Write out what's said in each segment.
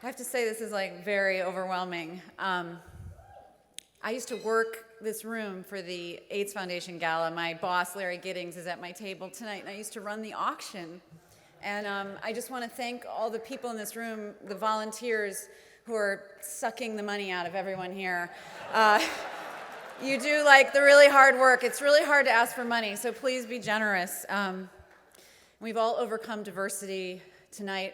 have to say this is like very overwhelming. I used to work this room for the AIDS Foundation Gala. My boss, Larry Giddings, is at my table tonight, and I used to run the auction. And I just want to thank all the people in this room, the volunteers who are sucking the money out of everyone here. You do like the really hard work. It's really hard to ask for money, so please be generous. We've all overcome diversity tonight.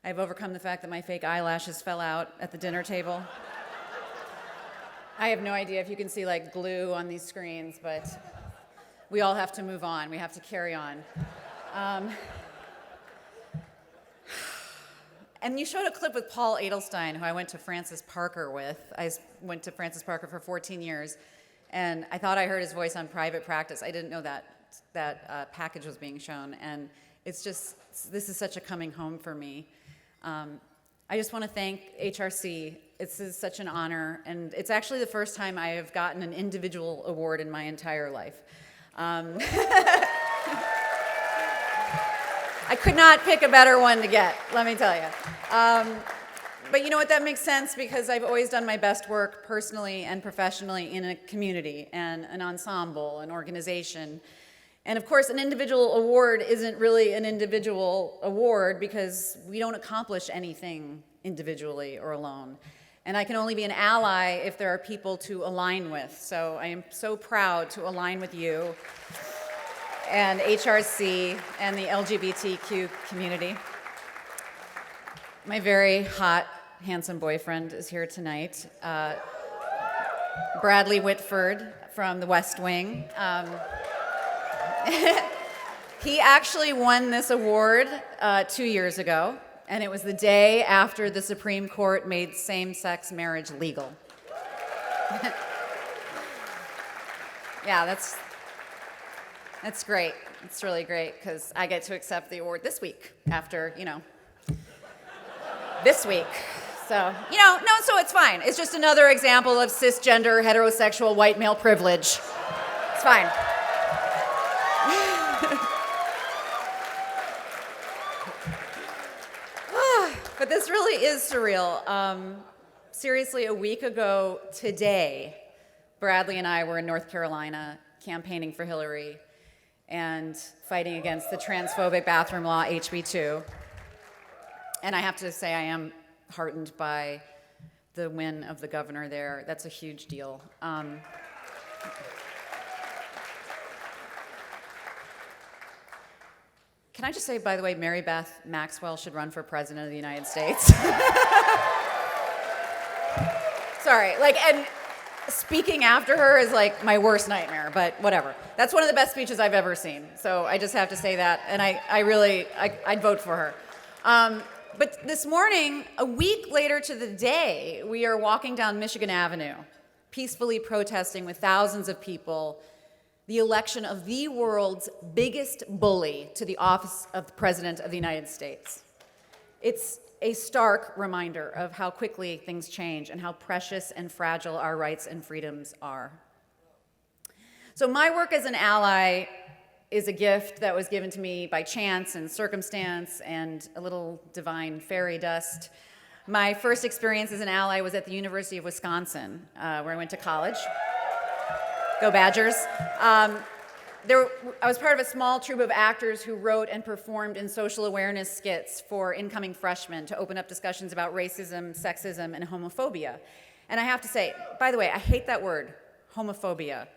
I've overcome the fact that my fake eyelashes fell out at the dinner table. I have no idea if you can see like glue on these screens, but we all have to move on. We have to carry on. And you showed a clip with Paul Adelstein, who I went to Francis Parker with. I went to Francis Parker for 14 years, and I thought I heard his voice on Private Practice. I didn't know that package was being shown, and it's just, this is such a coming home for me. I just want to thank HRC. This is such an honor, and it's actually the first time I have gotten an individual award in my entire life. I could not pick a better one to get, let me tell you. But you know what, that makes sense because I've always done my best work personally and professionally in a community and an ensemble, an organization. And of course, an individual award isn't really an individual award because we don't accomplish anything individually or alone. And I can only be an ally if there are people to align with. So I am so proud to align with you and HRC and the LGBTQ community. My very hot, handsome boyfriend is here tonight. Bradley Whitford from the West Wing. He actually won this award 2 years ago, and it was the day after the Supreme Court made same-sex marriage legal. Yeah, that's great. It's really great because I get to accept the award this week after, this week. So, so it's fine. It's just another example of cisgender, heterosexual, white male privilege. It's fine. But this really is surreal. Seriously, a week ago today, Bradley and I were in North Carolina campaigning for Hillary and fighting against the transphobic bathroom law, HB2. And I have to say I am heartened by the win of the governor there. That's a huge deal. Can I just say, by the way, Mary Beth Maxwell should run for president of the United States? Sorry, and speaking after her is like my worst nightmare, but whatever. That's one of the best speeches I've ever seen. So I just have to say that, and I'd vote for her. But this morning, a week later to the day, we are walking down Michigan Avenue, peacefully protesting with thousands of people the election of the world's biggest bully to the office of the President of the United States. It's a stark reminder of how quickly things change and how precious and fragile our rights and freedoms are. So my work as an ally is a gift that was given to me by chance and circumstance and a little divine fairy dust. My first experience as an ally was at the University of Wisconsin, where I went to college. Go Badgers. I was part of a small troupe of actors who wrote and performed in social awareness skits for incoming freshmen to open up discussions about racism, sexism, and homophobia. And I have to say, by the way, I hate that word, homophobia.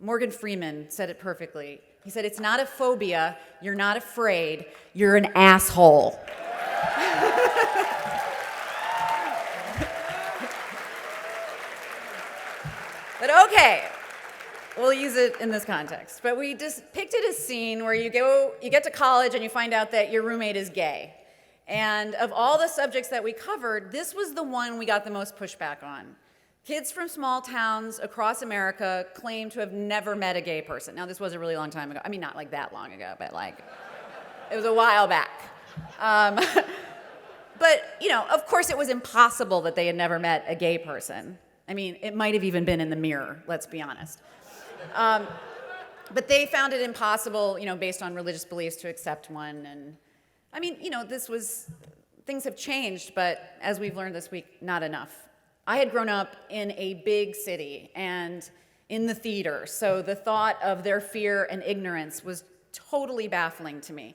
Morgan Freeman said it perfectly. He said, it's not a phobia, you're not afraid, you're an asshole. But okay. We'll use it in this context. But we just depicted a scene where you get to college and you find out that your roommate is gay. And of all the subjects that we covered, this was the one we got the most pushback on. Kids from small towns across America claim to have never met a gay person. Now, this was a really long time ago. I mean, not like that long ago, but it was a while back. But, of course it was impossible that they had never met a gay person. I mean, it might have even been in the mirror, let's be honest. But they found it impossible, based on religious beliefs to accept one. And I mean, this was things have changed, but as we've learned this week, not enough. I had grown up in a big city and in the theater, so the thought of their fear and ignorance was totally baffling to me.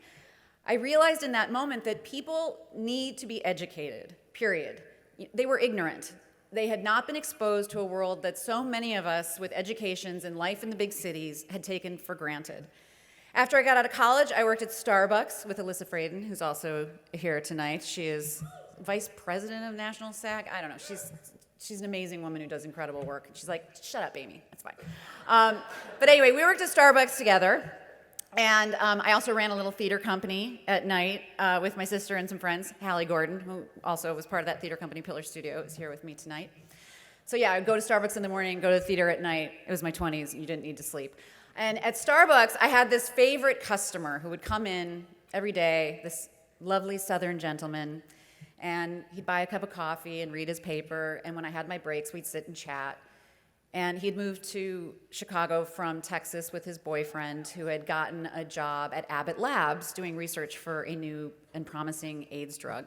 I realized in that moment that people need to be educated, period. They were ignorant. They had not been exposed to a world that so many of us with educations and life in the big cities had taken for granted. After I got out of college, I worked at Starbucks with Alyssa Fraden, who's also here tonight. She is vice president of National SAG. I don't know. She's an amazing woman who does incredible work. She's like, shut up, Amy. That's fine. But anyway, we worked at Starbucks together. And I also ran a little theater company at night with my sister and some friends. Hallie Gordon, who also was part of that theater company, Pillar Studio, is here with me tonight. So yeah, I'd go to Starbucks in the morning, go to the theater at night. It was my 20s, you didn't need to sleep. And at Starbucks, I had this favorite customer who would come in every day, this lovely Southern gentleman, and he'd buy a cup of coffee and read his paper, and when I had my breaks, we'd sit and chat. And he'd moved to Chicago from Texas with his boyfriend, who had gotten a job at Abbott Labs doing research for a new and promising AIDS drug.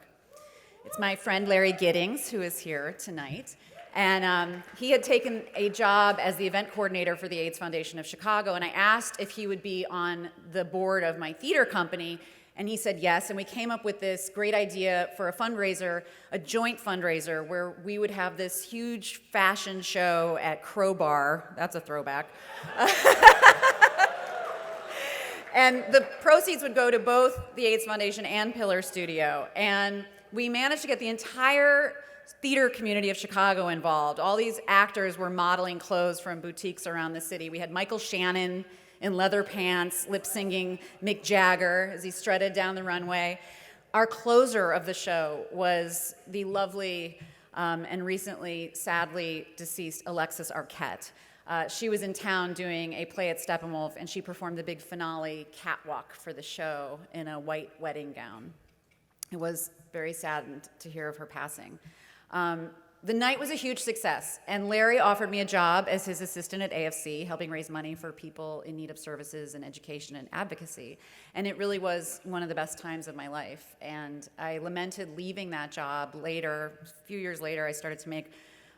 It's my friend Larry Giddings, who is here tonight. And he had taken a job as the event coordinator for the AIDS Foundation of Chicago, and I asked if he would be on the board of my theater company, and he said yes, and we came up with this great idea for a fundraiser, a joint fundraiser, where we would have this huge fashion show at Crowbar. That's a throwback. And the proceeds would go to both the AIDS Foundation and Pillar Studio. And we managed to get the entire theater community of Chicago involved. All these actors were modeling clothes from boutiques around the city. We had Michael Shannon in leather pants, lip-singing Mick Jagger as he strutted down the runway. Our closer of the show was the lovely and recently, sadly deceased Alexis Arquette. She was in town doing a play at Steppenwolf, and she performed the big finale catwalk for the show in a white wedding gown. It was very saddened to hear of her passing. The night was a huge success, and Larry offered me a job as his assistant at AFC, helping raise money for people in need of services and education and advocacy. And it really was one of the best times of my life. And I lamented leaving that job later. A few years later, I started to make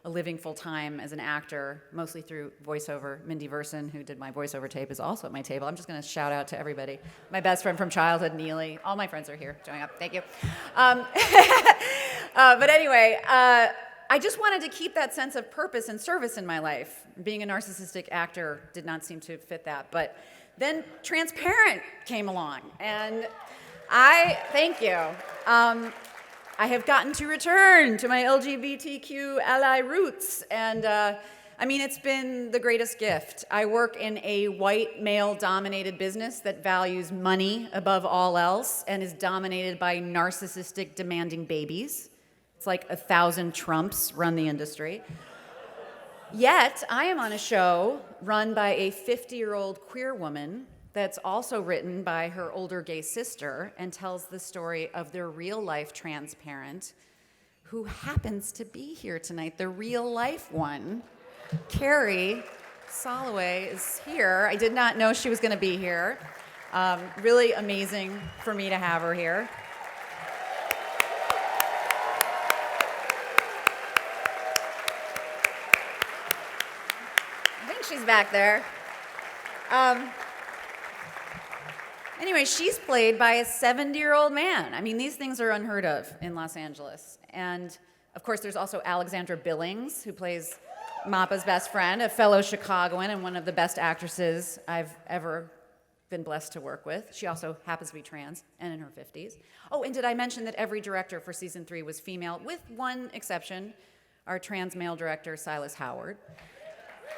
a living full-time as an actor, mostly through voiceover. Mindy Verson, who did my voiceover tape, is also at my table. I'm just going to shout out to everybody. My best friend from childhood, Neely. All my friends are here showing up. Thank you. But anyway, I just wanted to keep that sense of purpose and service in my life. Being a narcissistic actor did not seem to fit that. But then Transparent came along, and thank you. I have gotten to return to my LGBTQ ally roots, and it's been the greatest gift. I work in a white, male-dominated business that values money above all else and is dominated by narcissistic, demanding babies. It's like 1,000 Trumps run the industry. Yet, I am on a show run by a 50-year-old queer woman that's also written by her older gay sister and tells the story of their real-life trans parent who happens to be here tonight, the real-life one. Carrie Soloway is here. I did not know she was going to be here. Really amazing for me to have her here. I think she's back there. Anyway, she's played by a 70-year-old man. I mean, these things are unheard of in Los Angeles. And, of course, there's also Alexandra Billings, who plays Mappa's best friend, a fellow Chicagoan and one of the best actresses I've ever been blessed to work with. She also happens to be trans and in her 50s. Oh, and did I mention that every director for season 3 was female, with one exception, our trans male director, Silas Howard.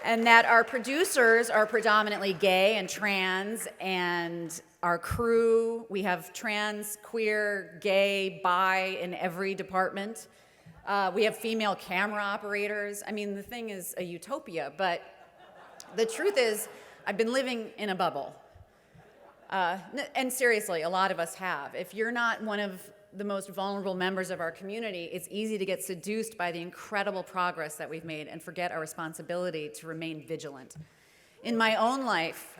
And that our producers are predominantly gay and trans, and our crew, we have trans, queer, gay, bi in every department. We have female camera operators. I mean, the thing is a utopia, but the truth is, I've been living in a bubble. And seriously, a lot of us have. If you're not one of the most vulnerable members of our community, it's easy to get seduced by the incredible progress that we've made and forget our responsibility to remain vigilant. In my own life,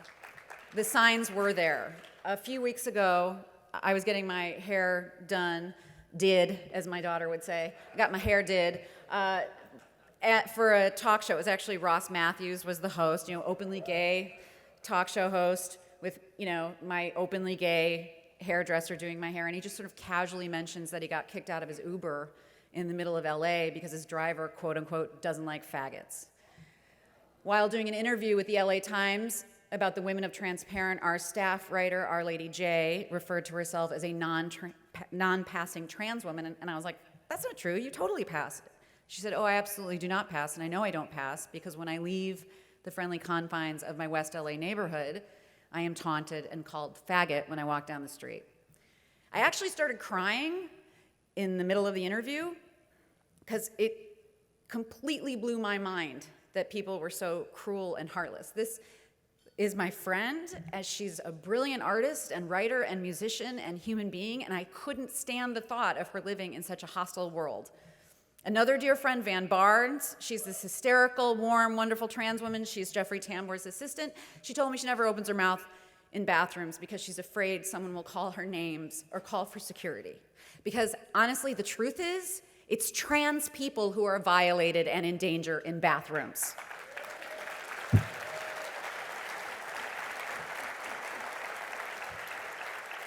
the signs were there. A few weeks ago, I was getting my hair done did, as my daughter would say. I got my hair did. For a talk show. It was actually Ross Matthews was the host, openly gay talk show host with, my openly gay hairdresser doing my hair. And he just sort of casually mentions that he got kicked out of his Uber in the middle of LA because his driver, quote unquote, doesn't like faggots. While doing an interview with the LA Times about the Women of Transparent, our staff writer, Our Lady J, referred to herself as a non-passing trans woman. And I was like, that's not true. You totally pass. She said, I absolutely do not pass, and I know I don't pass because when I leave the friendly confines of my West LA neighborhood, I am taunted and called faggot when I walk down the street. I actually started crying in the middle of the interview because it completely blew my mind that people were so cruel and heartless. This is my friend, as she's a brilliant artist and writer and musician and human being, and I couldn't stand the thought of her living in such a hostile world. Another dear friend, Van Barnes, she's this hysterical, warm, wonderful trans woman. She's Jeffrey Tambor's assistant. She told me she never opens her mouth in bathrooms because she's afraid someone will call her names or call for security. Because honestly, the truth is, it's trans people who are violated and in danger in bathrooms.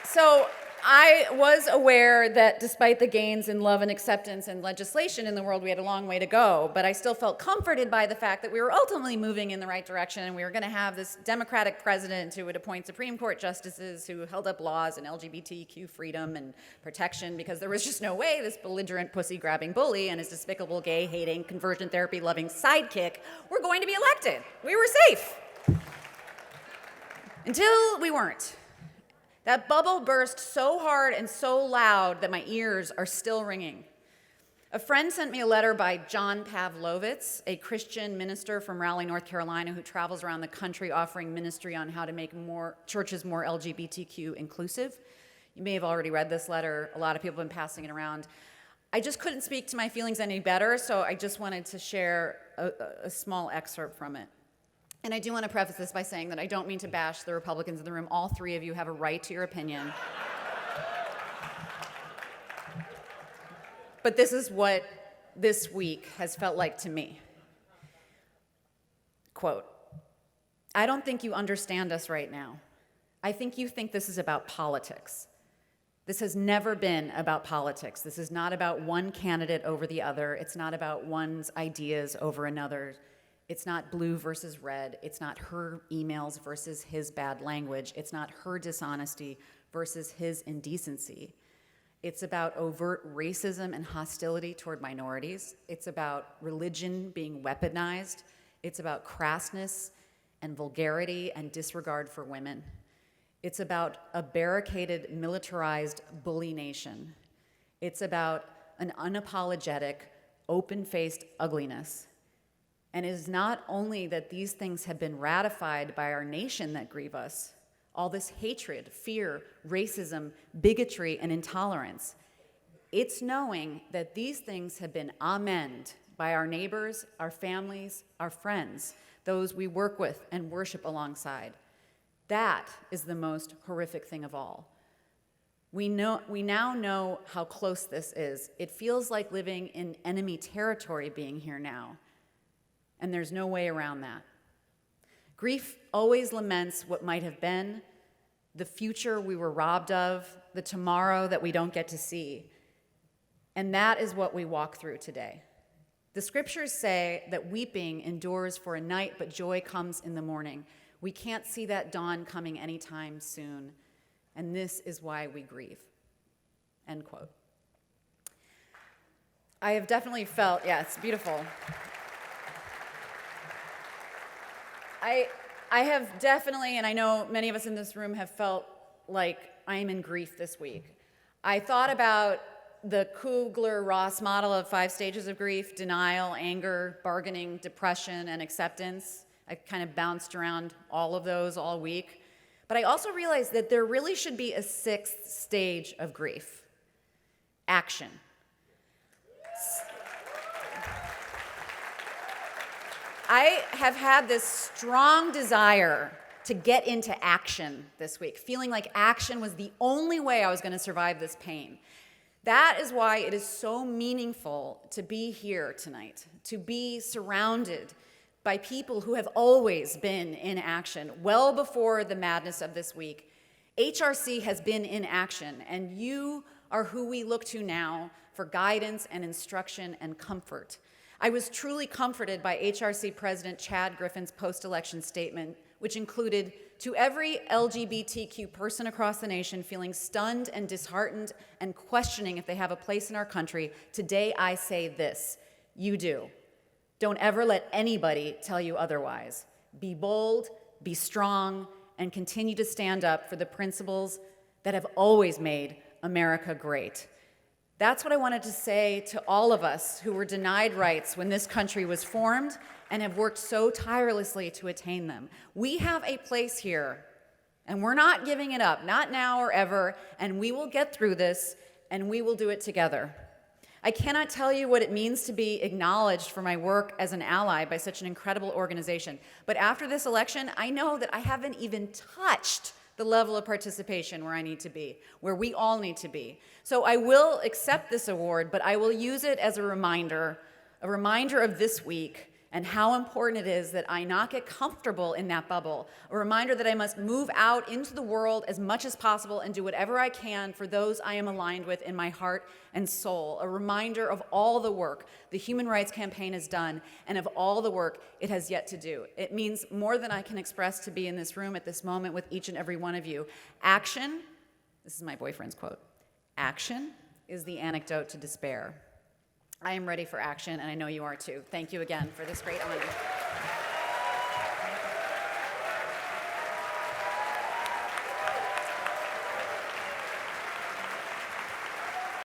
So I was aware that despite the gains in love and acceptance and legislation in the world, we had a long way to go, but I still felt comforted by the fact that we were ultimately moving in the right direction and we were going to have this Democratic president who would appoint Supreme Court justices who held up laws and LGBTQ freedom and protection because there was just no way this belligerent pussy-grabbing bully and his despicable gay-hating, conversion therapy-loving sidekick were going to be elected. We were safe. Until we weren't. That bubble burst so hard and so loud that my ears are still ringing. A friend sent me a letter by John Pavlovitz, a Christian minister from Raleigh, North Carolina, who travels around the country offering ministry on how to make churches more LGBTQ inclusive. You may have already read this letter. A lot of people have been passing it around. I just couldn't speak to my feelings any better, so I just wanted to share a small excerpt from it. And I do want to preface this by saying that I don't mean to bash the Republicans in the room. All three of you have a right to your opinion. But this is what this week has felt like to me. Quote, I don't think you understand us right now. I think you think this is about politics. This has never been about politics. This is not about one candidate over the other. It's not about one's ideas over another. It's not blue versus red. It's not her emails versus his bad language. It's not her dishonesty versus his indecency. It's about overt racism and hostility toward minorities. It's about religion being weaponized. It's about crassness and vulgarity and disregard for women. It's about a barricaded, militarized bully nation. It's about an unapologetic, open-faced ugliness. And it is not only that these things have been ratified by our nation that grieve us, all this hatred, fear, racism, bigotry, and intolerance. It's knowing that these things have been amened by our neighbors, our families, our friends, those we work with and worship alongside. That is the most horrific thing of all. We now know how close this is. It feels like living in enemy territory being here now. And there's no way around that. Grief always laments what might have been, the future we were robbed of, the tomorrow that we don't get to see. And that is what we walk through today. The scriptures say that weeping endures for a night, but joy comes in the morning. We can't see that dawn coming anytime soon, and this is why we grieve. End quote. I have definitely felt, yeah, it's beautiful. I have definitely, and I know many of us in this room have felt like I am in grief this week. I thought about the Kubler-Ross model of 5 stages of grief: denial, anger, bargaining, depression, and acceptance. I kind of bounced around all of those all week. But I also realized that there really should be a 6th stage of grief: action. I have had this strong desire to get into action this week, feeling like action was the only way I was going to survive this pain. That is why it is so meaningful to be here tonight, to be surrounded by people who have always been in action. Well before the madness of this week, HRC has been in action, and you are who we look to now for guidance and instruction and comfort. I was truly comforted by HRC President Chad Griffin's post-election statement, which included, "To every LGBTQ person across the nation feeling stunned and disheartened and questioning if they have a place in our country, today I say this: you do. Don't ever let anybody tell you otherwise. Be bold, be strong, and continue to stand up for the principles that have always made America great." That's what I wanted to say to all of us who were denied rights when this country was formed and have worked so tirelessly to attain them. We have a place here, and we're not giving it up, not now or ever, and we will get through this, and we will do it together. I cannot tell you what it means to be acknowledged for my work as an ally by such an incredible organization, but after this election, I know that I haven't even touched the level of participation where I need to be, where we all need to be. So I will accept this award, but I will use it as a reminder of this week and how important it is that I not get comfortable in that bubble, a reminder that I must move out into the world as much as possible and do whatever I can for those I am aligned with in my heart and soul, a reminder of all the work the Human Rights Campaign has done and of all the work it has yet to do. It means more than I can express to be in this room at this moment with each and every one of you. Action, this is my boyfriend's quote, action is the antidote to despair. I am ready for action, and I know you are too. Thank you again for this great honor.